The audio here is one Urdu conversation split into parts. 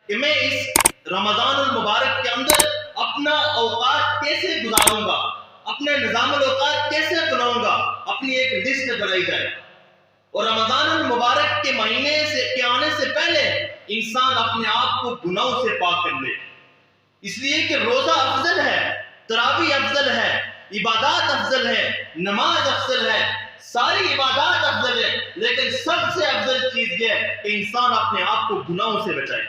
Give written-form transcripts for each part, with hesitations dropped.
کہ میں اس رمضان المبارک کے اندر اپنا اوقات کیسے گزاروں گا، اپنے نظام الاوقات کیسے بناؤں گا، اپنی ایک لسٹ بنائی جائے۔ اور رمضان المبارک کے مہینے کے آنے سے پہلے انسان اپنے آپ کو گناہوں سے پاک کر لے، اس لیے کہ روزہ افضل ہے، تراویح افضل ہے، عبادات افضل ہے، نماز افضل ہے، ساری عبادات افضل ہے، لیکن سب سے افضل چیز یہ ہے کہ انسان اپنے آپ کو گناہوں سے بچائے۔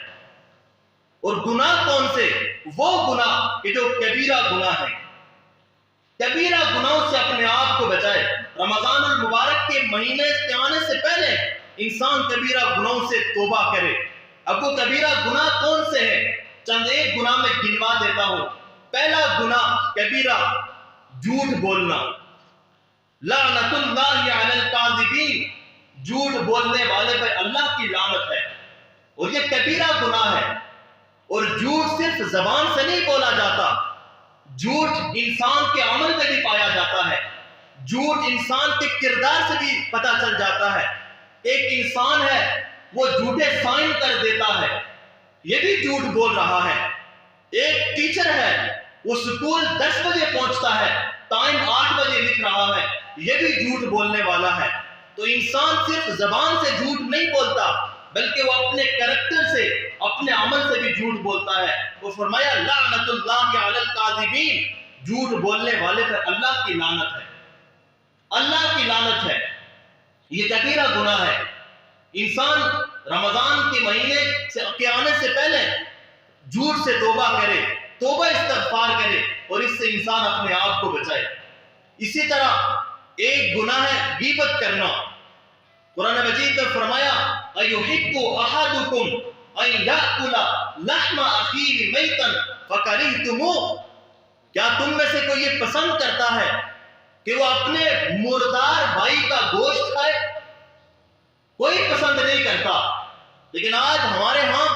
اور گناہ کون سے؟ وہ گناہ کہ جو کبیرہ گناہ ہے، کبیرہ گناہوں سے اپنے آپ کو بچائے۔ رمضان المبارک کے مہینے کے آنے سے پہلے انسان کبیرہ گناہوں سے توبہ کرے۔ اب وہ کبیرہ گناہ کون سے ہیں؟ چند ایک گناہ میں گنوا دیتا ہوں۔ پہلا گناہ کبیرہ جھوٹ بولنا، لعنت اللہ علی الکاذبین، جھوٹ بولنے والے پر اللہ کی لعنت ہے، اور یہ کبیرہ گناہ ہے۔ اور جھوٹ صرف زبان سے نہیں بولا جاتا، جھوٹ انسان کے عمل میں بھی پایا جاتا ہے، جھوٹ انسان کے کردار سے بھی پتہ چل جاتا ہے۔ ایک انسان ہے وہ جھوٹے سائن کر دیتا ہے، یہ بھی جھوٹ بول رہا ہے۔ ایک ٹیچر ہے وہ سکول 10 بجے پہنچتا ہے، ٹائم 8 بجے لکھ رہا ہے، یہ بھی جھوٹ بولنے والا ہے۔ تو انسان صرف زبان سے جھوٹ نہیں بولتا، بلکہ وہ اپنے کریکٹر سے، اپنے عمل سے بھی جھوٹ بولتا ہے۔ وہ فرمایا لعنت اللہ علی الکاذبین، جھوٹ بولنے والے پر اللہ کی لعنت ہے، اللہ کی لعنت ہے۔ یہ کبیرہ گناہ ہے۔ انسان رمضان کے مہینے کے آنے سے پہلے جھوٹ سے توبہ کرے، توبہ استغفار کرے، اور اس سے انسان اپنے آپ کو بچائے۔ اسی طرح ایک گناہ ہے غیبت کرنا۔ قرآن مجید میں فرمایا اَيُحِبُّ أَحَدُكُمْ أَن يَأْكُلَ لَحْمَ أَخِيهِ مَيْتًا فَكَرِهْتُمُوهُ، کیا تم میں سے کوئی یہ پسند کرتا ہے کہ وہ اپنے مردار بھائی کا گوشت کھائے؟ کوئی پسند نہیں کرتا، لیکن آج ہمارے ہاں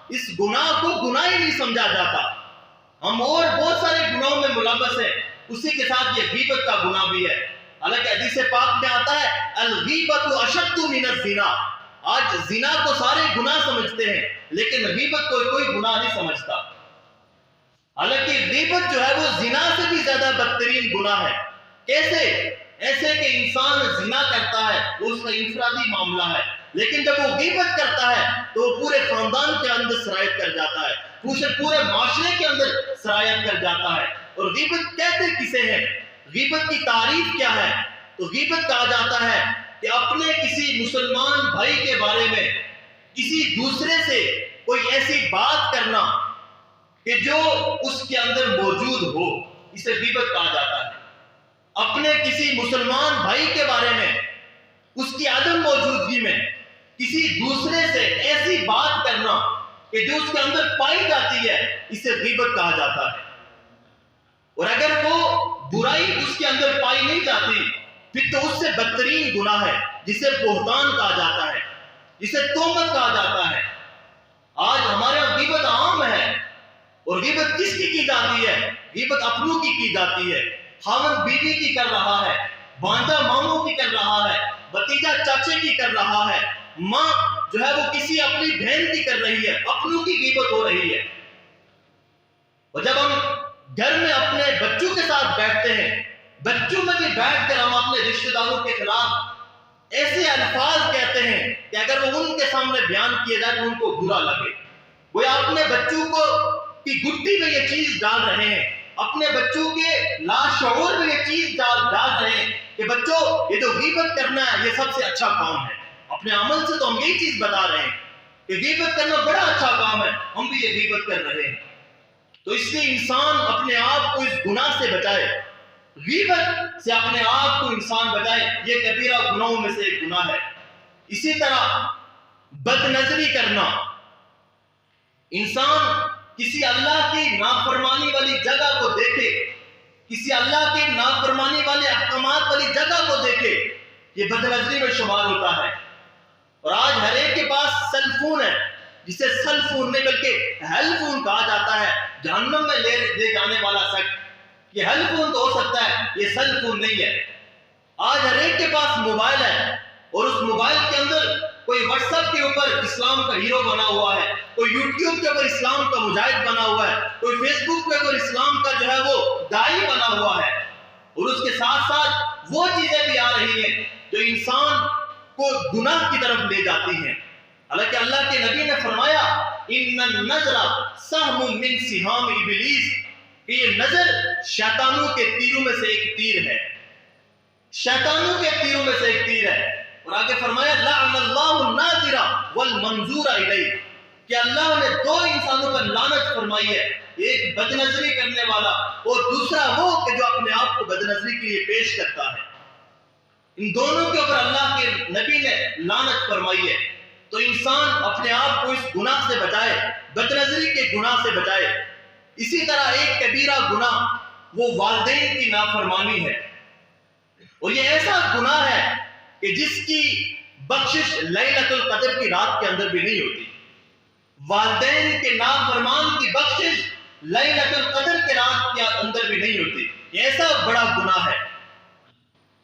اس گناہ کو گناہ ہی نہیں سمجھا جاتا۔ ہم اور بہت سارے گناہوں میں ملوث ہیں، اسی کے ساتھ یہ غیبت کا گناہ بھی ہے۔ حالانکہ حدیث پاک میں آتا ہے الغیبت اشد من الزنا، آج زنا کو سارے گناہ سمجھتے ہیں، لیکن غیبت کو کوئی گناہ نہیں سمجھتا۔ حالانکہ غیبت جو ہے وہ زنا سے بھی زیادہ بدترین گناہ ہے۔ کیسے؟ ایسے کہ انسان زنا کرتا ہے وہ اس کا انفرادی معاملہ ہے، لیکن جب وہ غیبت کرتا ہے تو وہ پورے خاندان کے اندر سرایت کر جاتا ہے، پورے معاشرے کے اندر سرایت کر جاتا ہے۔ اور غیبت کہتے کسے ہیں؟ غیبت کی تعریف کیا ہے؟ تو غیبت کہا جاتا ہے کہ اپنے کسی مسلمان بھائی کے بارے میں کسی دوسرے سے کوئی ایسی بات کرنا کہ جو اس کے اندر موجود ہو، اسے غیبت کہا جاتا ہے۔ اپنے کسی مسلمان بھائی کے بارے میں اس کی عدم موجودگی میں کسی دوسرے سے ایسی بات کرنا کہ جو اس کے اندر پائی جاتی ہے، اسے غیبت کہا جاتا ہے۔ اور اگر وہ برائی اس کے اندر پائی نہیں جاتی پھر تو اس سے بدترین گناہ ہے، جسے بہتان کہا جاتا ہے، جسے تہمت کہا جاتا ہے۔ آج ہمارے یہاں غیبت عام ہے، اور غیبت کس کی جاتی ہے؟ غیبت اپنوں کی جاتی ہے۔ خاوند بیوی کی کر رہا ہے، بھانجا ماموں کی کر رہا ہے، بھتیجا چاچے کی کر رہا ہے، ماں جو ہے وہ کسی اپنی بہن کی کر رہی ہے، اپنوں کی غیبت ہو رہی ہے۔ اور جب ہم گھر میں اپنے بچوں کے ساتھ بیٹھتے ہیں، بچوں میں بھی بیٹھ کر ہم اپنے رشتہ داروں کے خلاف ایسے الفاظ کہتے ہیں کہ اگر وہ ان کے سامنے بیان کیے جائے تو ان کو برا لگے۔ وہ اپنے بچوں کو کی گٹی میں یہ چیز ڈال رہے ہیں، اپنے بچوں کے لاشعور میں یہ چیز ڈال رہے ہیں کہ بچوں یہ جو غیبت کرنا ہے یہ سب سے اچھا کام ہے۔ اپنے عمل سے تو ہم یہی چیز بتا رہے ہیں کہ غیبت کرنا بڑا اچھا کام ہے، ہم بھی یہ غیبت کر رہے ہیں۔ تو اس لیے انسان اپنے آپ کو اس گناہ سے بچائے، غیبت سے اپنے آپ کو انسان بچائے، یہ کبیرہ گناہوں میں سے ایک گناہ ہے۔ اسی طرح بد نظری کرنا، انسان کسی اللہ کی نافرمانی والی جگہ کو دیکھے، کسی اللہ کی نافرمانی والے احکامات والی جگہ کو دیکھے، یہ بد نظری میں شمار ہوتا ہے۔ اور آج ہر ایک کے پاس سیل فون ہے، جسے سیل فون نہیں بلکہ ہیل فون کہا جاتا ہے، جہنم میں لے جانے والا شخص۔ یہ ہیل فون تو ہو سکتا ہے، یہ سیل فون نہیں ہے۔ آج ہر ایک کے پاس موبائل ہے، اور اس موبائل کے اندر کوئی واٹس ایپ کے اوپر اسلام کا ہیرو بنا ہوا ہے، کوئی یوٹیوب کے اوپر اسلام کا مجاہد بنا ہوا ہے، کوئی فیس بک پہ اوپر اسلام کا جو ہے وہ داعی بنا ہوا ہے، اور اس کے ساتھ ساتھ وہ چیزیں بھی آ رہی ہیں جو انسان کو گناہ کی طرف لے جاتی ہیں۔ حالانکہ اللہ کے نبی نے فرمایا ان النظر سہم من سہام ابلیس، کہ یہ نظر شیطانوں کے تیروں میں سے ایک تیر ہے، شیطانوں کے تیروں میں سے ایک تیر ہے۔ اور آگے فرمایا لعن اللہ الناظر والمنظور الیہ، کہ اللہ نے دو انسانوں پر لعنت فرمائی ہے، ایک بد نظری کرنے والا اور دوسرا وہ کہ جو اپنے آپ کو بد نظری کے لیے پیش کرتا ہے۔ ان دونوں کے اوپر اللہ کے نبی نے لعنت فرمائی ہے۔ تو انسان اپنے آپ کو اس گناہ سے بچائے، بد نظری کے گناہ سے بچائے۔ اسی طرح ایک کبیرہ گناہ وہ والدین کی نافرمانی ہے، اور یہ ایسا گناہ ہے کہ جس کی بخشش لیلۃ القدر کی رات کے اندر بھی نہیں ہوتی۔ والدین کے نافرمان کی بخشش لیلۃ القدر کے رات کے اندر بھی نہیں ہوتی۔ یہ ایسا بڑا گناہ ہے۔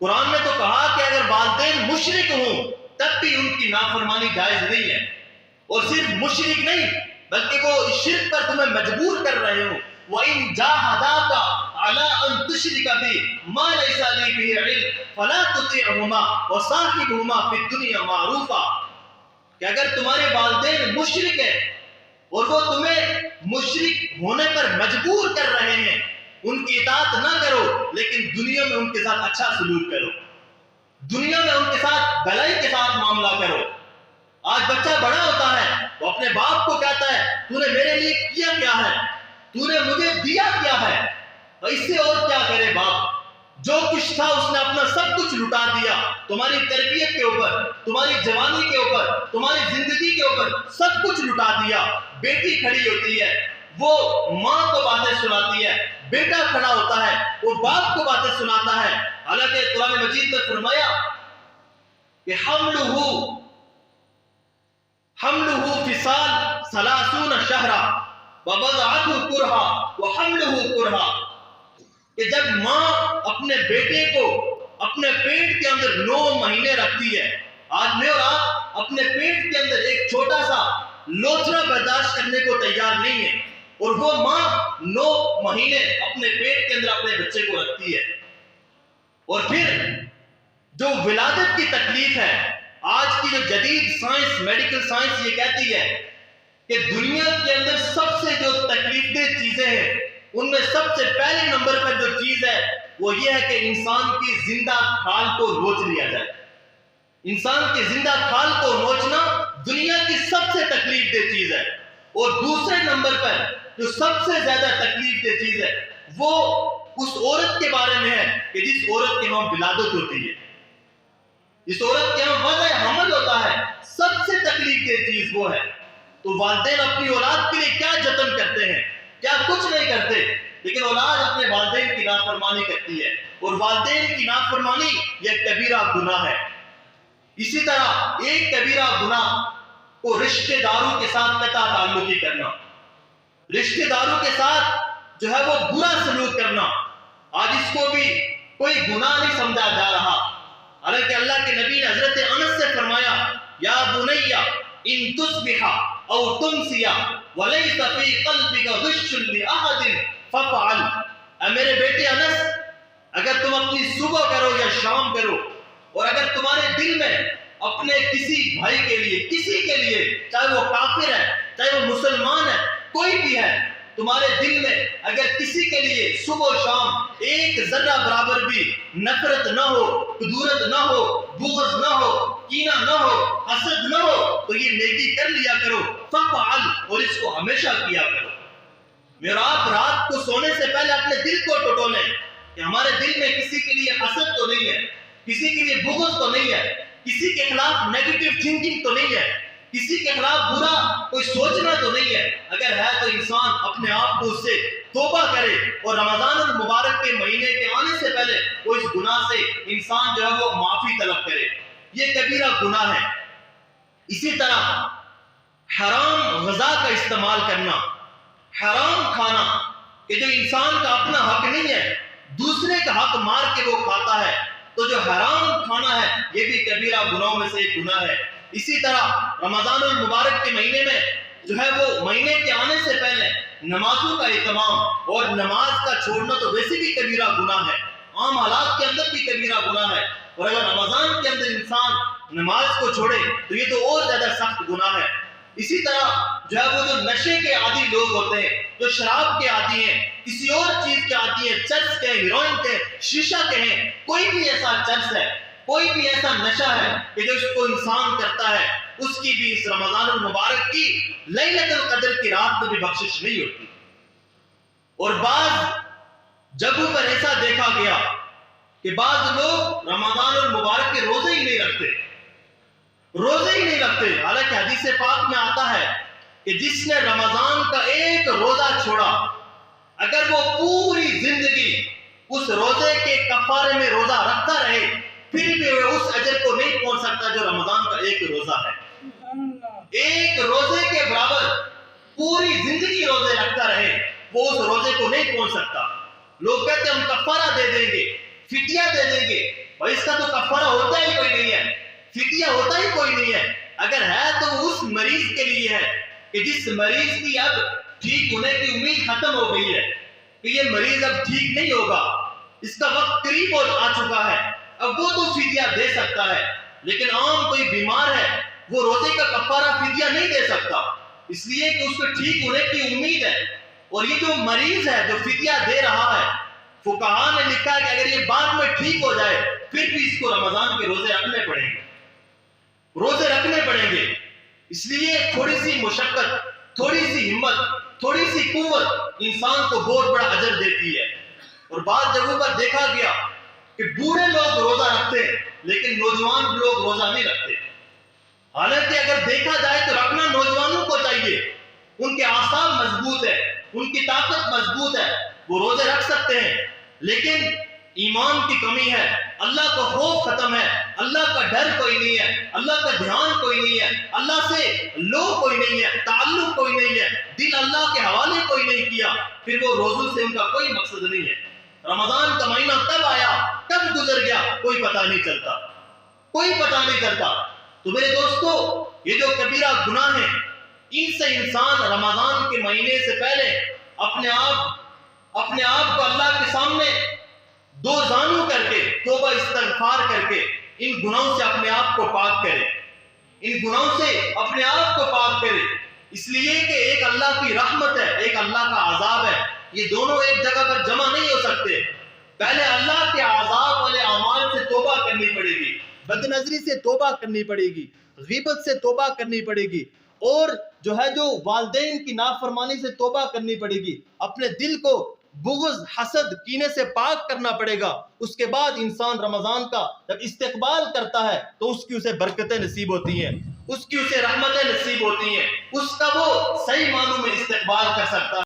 قرآن نے تو کہا کہ اگر والدین مشرک ہوں تب بھی ان کی نافرمانی جائز نہیں ہے، اور صرف مشرک نہیں بلکہ وہ اس شرک پر تمہیں مجبور کر رہے ہوں۔ وَإِن جَاهَدَاكَ عَلَىٰ أَن تُشْرِكَ بِي مَا لَيْسَ لِي بِهِ عِلْمٌ فَلَا تُطِعْهُمَا وَصَاحِبْهُمَا فِي الدُّنْيَا مَعْرُوفًا، کہ اگر تمہارے والدین مشرک ہیں اور وہ تمہیں مشرک ہونے پر مجبور کر رہے ہیں، ان کی اطاعت نہ کرو، لیکن دنیا میں ان کے ساتھ اچھا سلوک کرو، دنیا میں ان کے ساتھ بھلائی کے ساتھ معاملہ کرو۔ آج بچہ بڑا ہوتا ہے وہ اپنے باپ کو کہتا ہے تو نے میرے لیے کیا کیا ہے، تو نے مجھے دیا کیا ہے، اور اس سے اور کیا کرے باپ، جو کچھ تھا اس نے اپنا سب کچھ لٹا دیا، تمہاری تربیت کے اوپر، تمہاری جوانی کے اوپر، تمہاری زندگی کے اوپر سب کچھ لٹا دیا۔ بیٹی کھڑی ہوتی ہے وہ ماں کو باتیں سناتی ہے، بیٹا کھڑا ہوتا ہے وہ باپ کو باتیں سناتا ہے۔ حالانکہ قرآن مجید میں فرمایا کہ حملہ فصال 30 شہرا ووضعته کرہا وحملہ کرہا، کہ جب ماں اپنے بیٹے کو اپنے پیٹ کے اندر 9 مہینے رکھتی ہے، آج میں اور آپ اپنے پیٹ کے اندر ایک چھوٹا سا لوتھڑا برداشت کرنے کو تیار نہیں ہے، اور وہ ماں 9 مہینے اپنے پیٹ کے اندر اپنے بچے کو رکھتی ہے۔ اور پھر جو ولادت کی تکلیف ہے، آج کی جو جدید سائنس، میڈیکل سائنس یہ کہتی ہے کہ دنیا کے اندر سب سے جو تکلیف دہ چیزیں ہیں ان میں سب سے پہلے نمبر پر جو چیز ہے وہ یہ ہے کہ انسان کی زندہ کھال کو نوچ لیا جائے۔ انسان کی زندہ کھال کو نوچنا دنیا کی سب سے تکلیف دہ چیز ہے، اور دوسرے نمبر پر جو سب سے زیادہ تکلیف دہ چیز ہے وہ اس عورت کے بارے میں ہے کہ جس عورت کے ہاں ولادت ہوتی ہے، جس عورت کے ہاں وضع حمل ہوتا ہے، سب سے تکلیف دہ چیز وہ ہے۔ تو والدین اپنی اولاد کے لیے کیا جتن کرتے ہیں، کیا کچھ نہیں کرتے، لیکن اولاد اپنے والدین کی نافرمانی کرتی ہے، اور والدین کی نافرمانی یہ کبیرہ گناہ ہے۔ اسی طرح ایک کبیرہ گناہ کو رشتہ داروں کے ساتھ قطع تعلقی کرنا، رشتہ داروں کے ساتھ جو ہے وہ برا سلوک کرنا، آج اس کو بھی کوئی گناہ نہیں سمجھا جا رہا۔ حالانکہ اللہ کے نبی نے حضرت انس سے فرمایا یا بنی ان تصبح او تمسی ولیس فی قلبک غش لاحد ففعل، اے میرے بیٹے انس، اگر تم اپنی صبح کرو یا شام کرو، اور اگر تمہارے دل میں اپنے کسی بھائی کے لیے، کسی کے لیے، چاہے وہ کافر ہے چاہے وہ مسلمان ہے، کوئی بھی ہے، تمہارے دل میں اگر کسی کے لیے صبح و شام ایک ذرہ برابر بھی نفرت نہ ہو، کدورت نہ ہو، بغض نہ ہو، کینہ نہ ہو، حسد نہ ہو، تو یہ نیکی کر لیا کرو، ففعل، اور اس کو ہمیشہ کیا کرو۔ میرا آپ رات کو سونے سے پہلے اپنے دل کو ٹٹولیں کہ ہمارے دل میں کسی کے لیے حسد تو نہیں ہے، کسی کے لیے بغض تو نہیں ہے، کسی کے خلاف نیگیٹو تھنکنگ تو نہیں ہے، کسی کے خلاف برا کوئی سوچنا تو نہیں ہے۔ اگر ہے تو انسان اپنے آپ کو اس سے توبہ کرے، اور رمضان المبارک کے مہینے کے آنے سے پہلے وہ اس گناہ سے انسان جو ہے وہ معافی طلب کرے۔ یہ کبیرہ گناہ ہے۔ اسی طرح حرام غذا کا استعمال کرنا، حرام کھانا، کہ جو انسان کا اپنا حق نہیں ہے، دوسرے کا حق مار کے وہ کھاتا ہے، تو جو حرام کھانا ہے یہ بھی کبیرہ گناہوں میں سے ایک گناہ ہے۔ اسی طرح رمضان المبارک کے مہینے میں جو ہے وہ مہینے کے آنے سے پہلے نمازوں کا اہتمام، اور نماز کا چھوڑنا تو ویسے بھی کبیرہ گناہ ہے، عام حالات کے اندر بھی کبیرہ گناہ ہے، اور اگر رمضان کے اندر انسان نماز کو چھوڑے تو یہ تو اور زیادہ سخت گناہ ہے۔ اسی طرح جو ہے وہ جو نشے کے عادی لوگ ہوتے ہیں، جو شراب کے عادی ہیں، کسی اور چیز کے عادی ہیں، چرس کے، ہیروئن کے، شیشہ کے ہیں، کوئی بھی ایسا چرس ہے، کوئی بھی ایسا نشہ ہے کہ جو اس کو انسان کرتا ہے، اس کی بھی اس رمضان المبارک کی لیلۃ القدر کی رات میں بھی بخشش نہیں ہوتی۔ اور بعض جگہوں پر ایسا دیکھا گیا کہ بعض لوگ رمضان المبارک کے روزے ہی نہیں رکھتے، حالانکہ حدیث پاک میں آتا ہے کہ جس نے رمضان کا ایک روزہ چھوڑا، اگر وہ پوری زندگی اس روزے کے کفارے میں روزہ رکھتا رہے، پھر بھی وہ اس اجر کو نہیں پہنچ سکتا جو رمضان کا ایک روزہ ہے۔ ایک روزے کے برابر پوری زندگی روزے رکھتا رہے، وہ اس روزے کو نہیں پہنچ سکتا۔ لوگ کہتے ہیں ہم کفارہ دے دیں گے، فدیہ دے دیں گے، اور اس کا تو کفارہ ہوتا ہی کوئی نہیں ہے، فدیہ ہوتا ہی کوئی نہیں ہے۔ اگر ہے تو وہ اس مریض کے لیے ہے کہ جس مریض کی اب ٹھیک ہونے کی امید ختم ہو گئی ہے، کہ یہ مریض اب ٹھیک نہیں ہوگا، اس کا وقت قریب آ چکا ہے، اب وہ تو فدیہ دے سکتا ہے۔ لیکن عام کوئی بیمار ہے، وہ روزے کا کفارہ فدیہ نہیں دے سکتا، اس لیے کہ اس کو ٹھیک ہونے کی امید ہے۔ اور یہ جو مریض ہے جو فدیہ دے رہا ہے، فقہاء نے لکھا ہے کہ اگر یہ بعد میں ٹھیک ہو جائے پھر بھی اس کو رمضان کے روزے رکھنے پڑیں گے۔ اس لیے تھوڑی سی مشقت، تھوڑی سی ہمت، تھوڑی سی قوت انسان کو بہت بڑا اجر دیتی ہے۔ اور بعض جگہوں پر دیکھا گیا کہ بوڑھے لوگ روزہ رکھتے ہیں لیکن نوجوان لوگ روزہ نہیں رکھتے، حالانکہ اگر دیکھا جائے تو رکھنا نوجوانوں کو چاہیے، ان کے اعصاب مضبوط ہے، ان کی طاقت مضبوط ہے، وہ روزے رکھ سکتے ہیں، لیکن ایمان کی کمی ہے، اللہ کا خوف ختم ہے، اللہ کا ڈر کوئی نہیں ہے، اللہ کا دھیان کوئی نہیں ہے، اللہ سے لو کوئی نہیں ہے، تعلق کوئی نہیں ہے، دل اللہ کے حوالے کوئی نہیں کیا، پھر وہ روزوں سے ان کا کوئی مقصد نہیں ہے۔ رمضان کا مہینہ کب آیا، کب گزر گیا، کوئی پتہ نہیں چلتا۔ تو میرے دوستو، یہ جو کبیرہ گناہ ہیں، ان سے انسان رمضان کے مہینے سے پہلے اپنے آپ کو اللہ کے سامنے دو زانو کر کے توبہ استغفار کر کے ان گناہوں سے اپنے آپ کو پاک کرے، اس لیے کہ ایک اللہ کی رحمت ہے، ایک اللہ کا عذاب ہے، یہ دونوں ایک جگہ پر جمع نہیں ہو سکتے۔ پہلے اللہ کے عذاب والے اعمال سے توبہ کرنی پڑے گی، بد نظری سے توبہ کرنی پڑے گی، غیبت سے توبہ کرنی پڑے گی، اور جو والدین کی نافرمانی سے توبہ کرنی پڑے گی، اپنے دل کو بغض، حسد، کینے سے پاک کرنا پڑے گا۔ اس کے بعد انسان رمضان کا جب استقبال کرتا ہے تو اس کی اسے برکتیں نصیب ہوتی ہیں، اس کی اسے رحمتیں نصیب ہوتی ہیں، اس کا وہ صحیح معنوں میں استقبال کر سکتا ہے۔